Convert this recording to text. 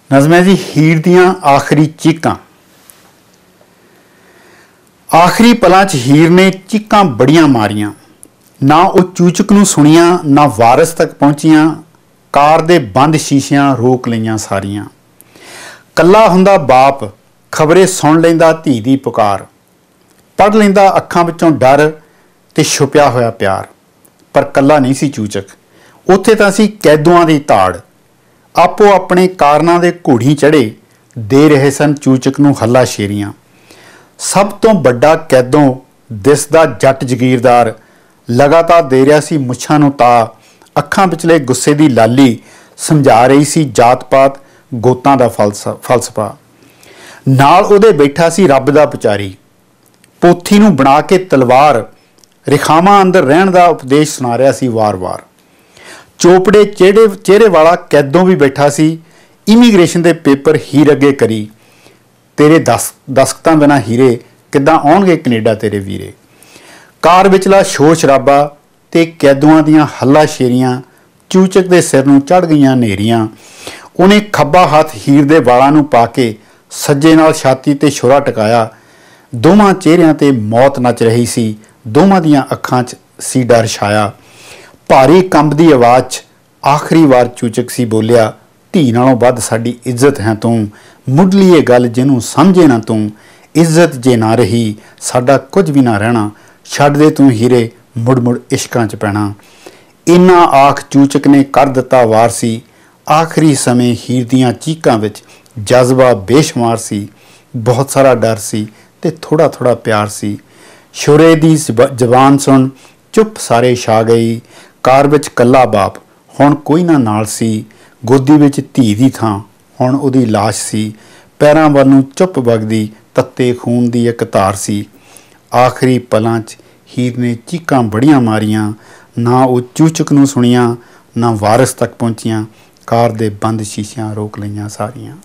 नज़म है जी हीर दियां आखिरी चीकां। आखिरी पलां च हीर ने चीकां बड़ियां मारियां, ना वो चूचक नूं सुणियां ना वारस तक पहुंचियां। कार दे बंद शीशियां रोक लईयां सारियां। कल्ला हुंदा बाप खबरे सुण लैंदा धी दी पुकार, पढ़ लैंदा अखां विचों डर ते छुपिया होया प्यार। पर कल्ला नहीं सी चूचक, उत्थे तां सी कैदूआं दी ताड़। आपो अपने कारनां दे घोड़ी चढ़े दे रहे सन चूचक नूं हल्ला शेरियां। सब तो बड़ा कैदों दिसदा जट जगीरदार लगातार दे रहा सी मुछां नूं ता। अखां विचले गुस्से दी लाली समझा रही सी जात पात गोतां दा फलसफा। नाल उहदे बैठा सी रब दा पुचारी, पोथी नूं बना के तलवार रिखावां अंदर रहण दा उपदेश सुना रहा सी वार वार। चोपड़े चेहरे वाला कैदों भी बैठा सी, इमीग्रेशन के पेपर हीर अगे करी। तेरे दस्खतां बिना हीरे किद्दां आउणगे कनेडा तेरे वीरे। कार विचला शोर शराबा ते कैदूआं दियां हल्ला शेरियां, चूचक दे सिर नूं चढ़ गईयां नेरियां। उन्हें खब्बा हथ हीर दे वालां नूं पा के सज्जे नाल छाती ते छुरा टकाया। दोवां चेहरिਆਂ ते मौत नच रही सी, दोवां दियां अखां 'च सी डर छाया। भारी कंबदी आवाज़ 'च आखिरी वार चूचक सी बोलिया, धी नालों वध साडी इज्जत है तूं। मुढ़ली ये गल जिन्हों समझे ना तूं, इज्जत जे ना रही साडा कुछ भी ना रहना। छड्ड दे तूं हीरे मुड़ मुड़ इश्कां 'च पैना। इन्ना आख चूचक ने कर दिता वार सी। आखिरी समय हीर दियां चीकां विच जज्बा बेशुमार सी। बहुत सारा डर सी ते थोड़ा थोड़ा प्यार सी। छुरे दी जबान सुन चुप सारे छा गई। कार विच कल्ला बाप हुण कोई ना नाल सी। गोदी विच धी दी थां हुण उहदी लाश सी। पैरां वल नूं चुप वगदी तत्ते खून दी एक धार सी। आखिरी पलां च हीर ने चीकां बड़ियां मारियां, ना वो चूचक नूं सुणियां ना वारस तक पहुंचियां। कार दे बंद शीशियां रोक लईयां सारियां।